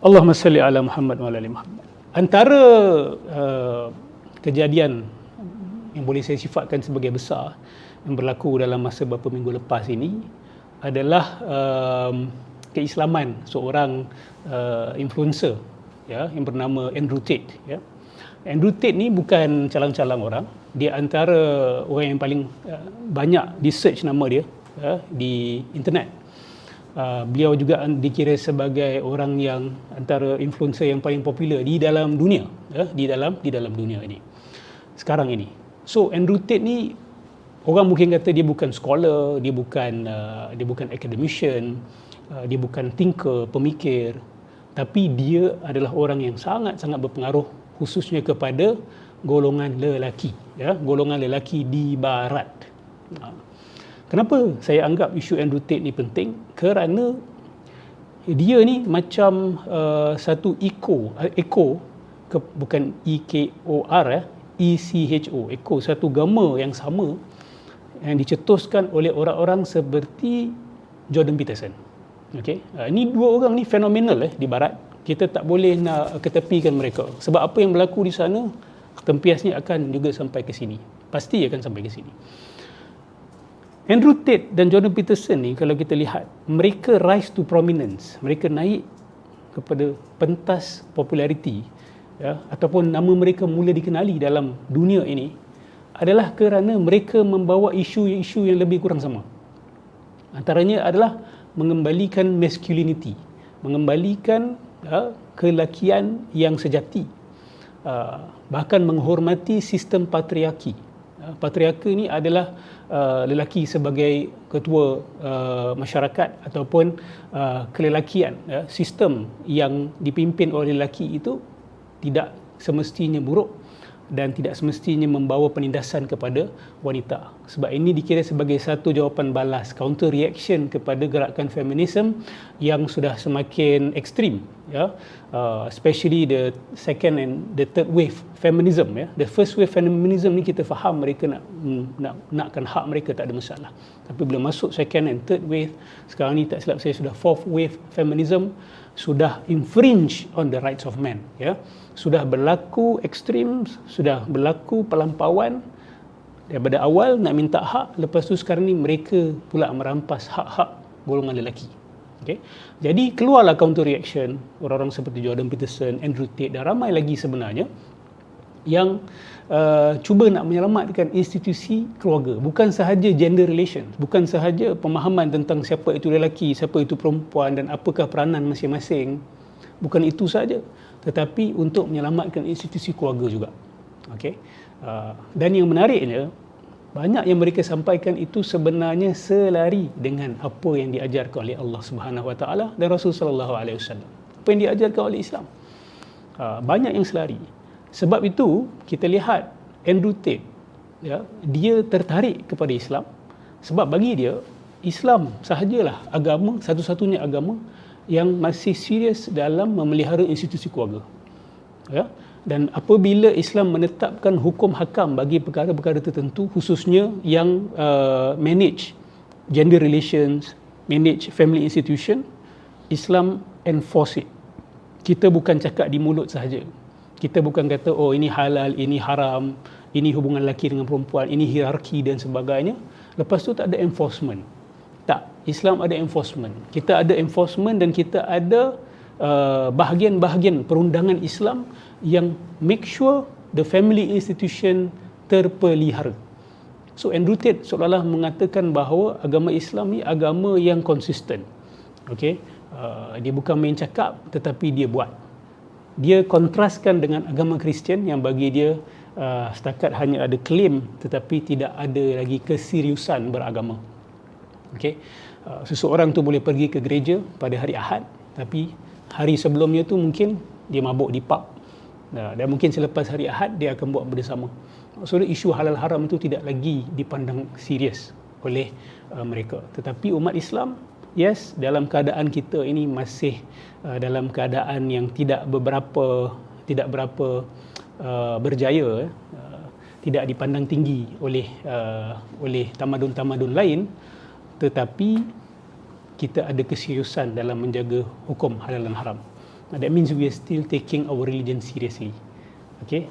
Allahumma salli ala Muhammad wa ala ali Muhammad. Antara kejadian yang boleh saya sifatkan sebagai besar yang berlaku dalam masa beberapa minggu lepas ini adalah keislaman seorang influencer, ya, yang bernama Andrew Tate, ya. Andrew Tate ni bukan calang-calang orang. Dia antara orang yang paling banyak di search nama dia, ya, di internet. Beliau juga dikira sebagai orang yang antara influencer yang paling popular di dalam dunia, ya, di dalam dunia ini sekarang ini. So Andrew Tate ni orang mungkin kata dia bukan scholar, dia bukan academician, dia bukan thinker, pemikir, tapi dia adalah orang yang sangat-sangat berpengaruh khususnya kepada golongan lelaki, ya, golongan lelaki di barat. Kenapa saya anggap isu Andrew Tate ni penting? Kerana dia ni macam satu bukan EKOR, ECHO, satu gema yang sama yang dicetuskan oleh orang-orang seperti Jordan Peterson. Okey, ini dua orang ni fenomenal di barat. Kita tak boleh nak ketepikan mereka. Sebab apa yang berlaku di sana, tempiasnya akan juga sampai ke sini. Pasti akan sampai ke sini. Andrew Tate dan Jordan Peterson ni, kalau kita lihat, mereka rise to prominence. Mereka naik kepada pentas populariti, ya, ataupun nama mereka mula dikenali dalam dunia ini adalah kerana mereka membawa isu-isu yang lebih kurang sama. Antaranya adalah mengembalikan masculinity, mengembalikan kelakian yang sejati, bahkan menghormati sistem patriarki. Patriarki ini adalah lelaki sebagai ketua masyarakat ataupun kelelakian, sistem yang dipimpin oleh lelaki itu tidak semestinya buruk dan tidak semestinya membawa penindasan kepada wanita. Sebab ini dikira sebagai satu jawapan balas, counter reaction kepada gerakan feminisme yang sudah semakin ekstrim, ya. Especially the second and the third wave feminism, ya. The first wave feminism ni kita faham mereka nakkan hak mereka, tak ada masalah. Tapi bila masuk second and third wave, sekarang ni tak silap saya sudah fourth wave feminism, sudah infringe on the rights of men, ya. Sudah berlaku ekstrim, sudah berlaku pelampauan. Daripada awal nak minta hak, lepas tu sekarang ni mereka pula merampas hak-hak golongan lelaki. Okay? Jadi keluarlah counter reaction orang-orang seperti Jordan Peterson, Andrew Tate dan ramai lagi sebenarnya yang cuba nak menyelamatkan institusi keluarga. Bukan sahaja gender relations, bukan sahaja pemahaman tentang siapa itu lelaki, siapa itu perempuan dan apakah peranan masing-masing. Bukan itu saja, tetapi untuk menyelamatkan institusi keluarga juga. Okay? Dan yang menariknya, banyak yang mereka sampaikan itu sebenarnya selari dengan apa yang diajarkan oleh Allah Subhanahu Wa Taala dan Rasul Sallallahu Alaihi Wasallam. Apa yang diajarkan oleh Islam. Banyak yang selari. Sebab itu kita lihat Andrew Tate, ya, dia tertarik kepada Islam sebab bagi dia Islam sahajalah agama, satu-satunya agama yang masih serius dalam memelihara institusi keluarga, ya. Dan apabila Islam menetapkan hukum hakam bagi perkara-perkara tertentu, khususnya yang manage gender relations, manage family institution, Islam enforce it. Kita bukan cakap di mulut sahaja. Kita bukan kata, oh ini halal, ini haram, ini hubungan lelaki dengan perempuan, ini hierarki dan sebagainya. Lepas tu tak ada enforcement. Tak, Islam ada enforcement. Kita ada enforcement dan kita ada bahagian-bahagian perundangan Islam yang make sure the family institution terpelihara. So Andrew Tate seolah-olah mengatakan bahawa agama Islam ni agama yang konsisten. Okay? Dia bukan main cakap tetapi dia buat. Dia kontraskan dengan agama Kristian yang bagi dia setakat hanya ada klaim tetapi tidak ada lagi keseriusan beragama. Okay? Seseorang tu boleh pergi ke gereja pada hari Ahad, tapi hari sebelumnya tu mungkin dia mabuk di pub, dan mungkin selepas hari Ahad dia akan buat bersama. Maksudnya isu halal haram itu tidak lagi dipandang serius oleh mereka. Tetapi umat Islam, yes, dalam keadaan kita ini masih dalam keadaan yang tidak berapa berjaya, tidak dipandang tinggi oleh tamadun-tamadun lain, tetapi kita ada keseriusan dalam menjaga hukum halal dan haram. That means we are still taking our religion seriously. Okay,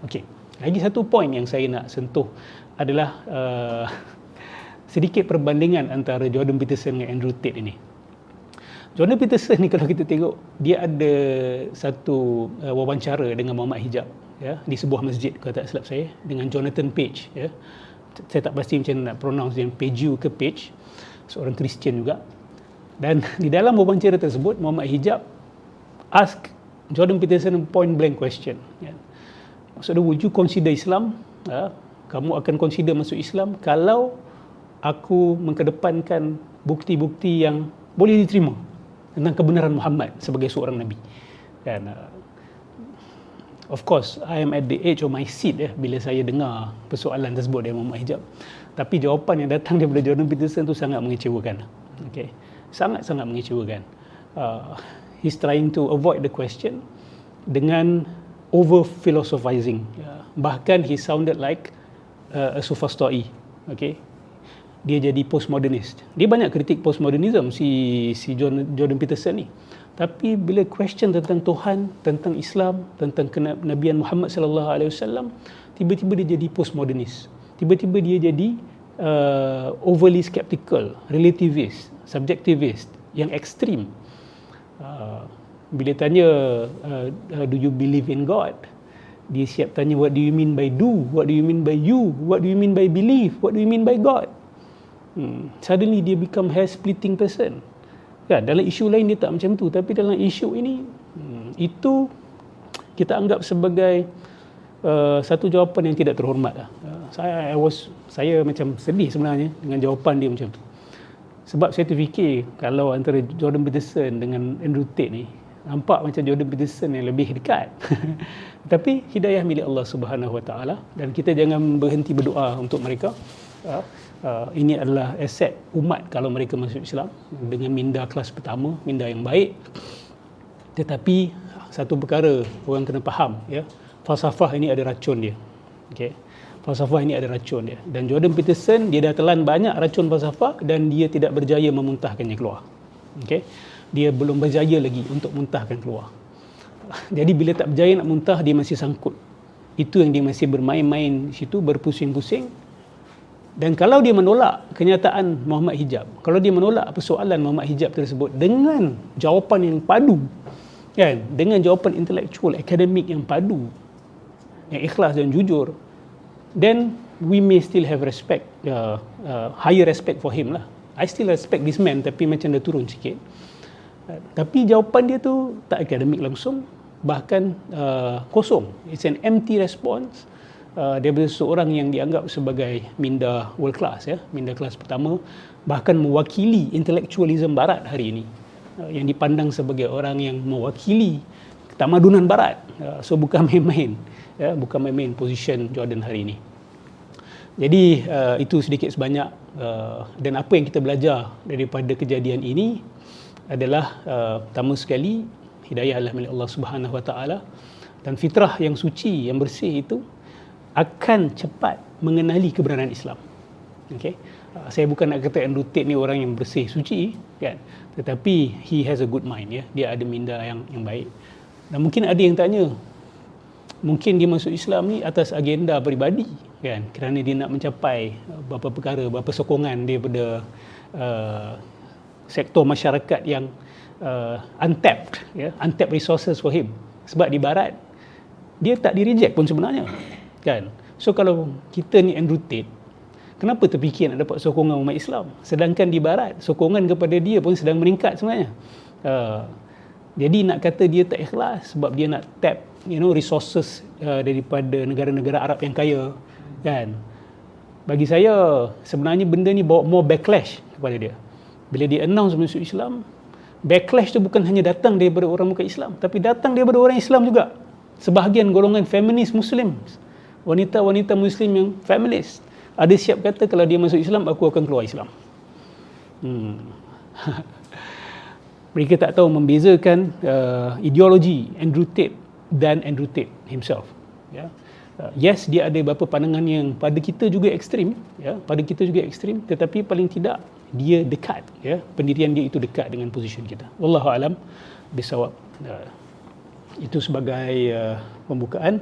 okay. Lagi satu point yang saya nak sentuh adalah sedikit perbandingan antara Jordan Peterson dengan Andrew Tate ini. Jordan Peterson ni kalau kita tengok, dia ada satu wawancara dengan Muhammad Hijab, ya, di sebuah masjid kalau tak silap saya, dengan Jonathan Page, ya. Saya tak pasti macam nak pronounce dia, Page ke Page, seorang Kristian juga. Dan di dalam wawancara tersebut, Muhammad Hijab ask Jordan Peterson a point blank question, ya. Maksudnya, would you consider Islam? Kamu akan consider masuk Islam kalau aku mengedepankan bukti-bukti yang boleh diterima tentang kebenaran Muhammad sebagai seorang Nabi. Dan of course, I am at the edge of my seat bila saya dengar persoalan tersebut dari Muhammad Hijab. Tapi jawapan yang datang daripada Jordan Peterson tu sangat mengecewakan. Okay. Sangat-sangat mengecewakan. He's trying to avoid the question dengan over-philosophizing. Bahkan he sounded like a sophistoi. Okay. Dia jadi postmodernist. Dia banyak kritik postmodernism si Jordan Peterson ni. Tapi bila question tentang Tuhan, tentang Islam, tentang kenabian Muhammad sallallahu alaihi wasallam, tiba-tiba dia jadi postmodernist. Tiba-tiba dia jadi overly skeptical, relativist, subjectivist, yang ekstrim. Bila tanya do you believe in God? Dia siap tanya what do you mean by do? What do you mean by you? What do you mean by believe? What do you mean by God? Suddenly dia become hair-splitting person. Kan, dalam isu lain dia tak macam tu, tapi dalam isu ini itu kita anggap sebagai satu jawapan yang tidak terhormat lah. Saya macam sedih sebenarnya dengan jawapan dia macam tu. Sebab saya terfikir kalau antara Jordan Peterson dengan Andrew Tate ni, nampak macam Jordan Peterson yang lebih dekat. Tapi hidayah milik Allah Subhanahu Wa Taala, dan kita jangan berhenti berdoa untuk mereka. Ini adalah aset umat kalau mereka masuk Islam dengan minda kelas pertama, minda yang baik. Tetapi satu perkara orang kena faham, ya, falsafah ini ada racun dia. Okay. Falsafah ini ada racun dia. Dan Jordan Peterson, dia dah telan banyak racun falsafah dan dia tidak berjaya memuntahkannya keluar. Okay. Dia belum berjaya lagi untuk muntahkan keluar. Jadi bila tak berjaya nak muntah, dia masih sangkut. Itu yang dia masih bermain-main di situ, berpusing-pusing. Dan kalau dia menolak kenyataan Muhammad Hijab, kalau dia menolak persoalan Muhammad Hijab tersebut dengan jawapan yang padu, kan, dengan jawapan intelektual, akademik yang padu, yang ikhlas dan jujur, then we may still have respect, higher respect for him lah. I still respect this man, tapi macam dah turun sikit. Tapi jawapan dia tu tak akademik langsung, bahkan kosong. It's an empty response. Daripada seorang yang dianggap sebagai minda world class, ya, minda kelas pertama, bahkan mewakili intellectualism barat hari ini, yang dipandang sebagai orang yang mewakili ketamadunan barat. So bukan main-main, ya, bukan main-main position Jordan hari ini. Jadi itu sedikit sebanyak, dan apa yang kita belajar daripada kejadian ini adalah pertama sekali, hidayah adalah milik Allah Subhanahu Wa Taala, dan fitrah yang suci, yang bersih itu akan cepat mengenali kebenaran Islam. Okay? Saya bukan nak kata Andrew Tate ni orang yang bersih, suci, kan? Tetapi he has a good mind, ya. Dia ada minda yang baik. Dan mungkin ada yang tanya, mungkin dia masuk Islam ni atas agenda peribadi, kan? Kerana dia nak mencapai beberapa perkara, beberapa sokongan daripada sektor masyarakat yang untapped, ya, untapped resources for him. Sebab di barat dia tak di-reject pun sebenarnya, kan? So kalau kita ni Andrew Tate, kenapa terfikir nak dapat sokongan umat Islam, sedangkan di barat sokongan kepada dia pun sedang meningkat sebenarnya. Jadi nak kata dia tak ikhlas sebab dia nak tap, resources daripada negara-negara Arab yang kaya, kan? Bagi saya sebenarnya benda ni bawa more backlash kepada dia. Bila dia announce masuk Islam, backlash tu bukan hanya datang daripada orang bukan Islam, tapi datang daripada orang Islam juga. Sebahagian golongan feminis Muslim, wanita-wanita Muslim yang feminis, ada siap kata kalau dia masuk Islam, aku akan keluar Islam. Mereka tak tahu membezakan ideologi Andrew Tate dan Andrew Tate himself. Ya. Yes, dia ada beberapa pandangan yang pada kita juga ekstrim, ya, pada kita juga ekstrim, tetapi paling tidak dia dekat, ya, pendirian dia itu dekat dengan position kita. Wallahu alam. Bisawab. Itu sebagai pembukaan.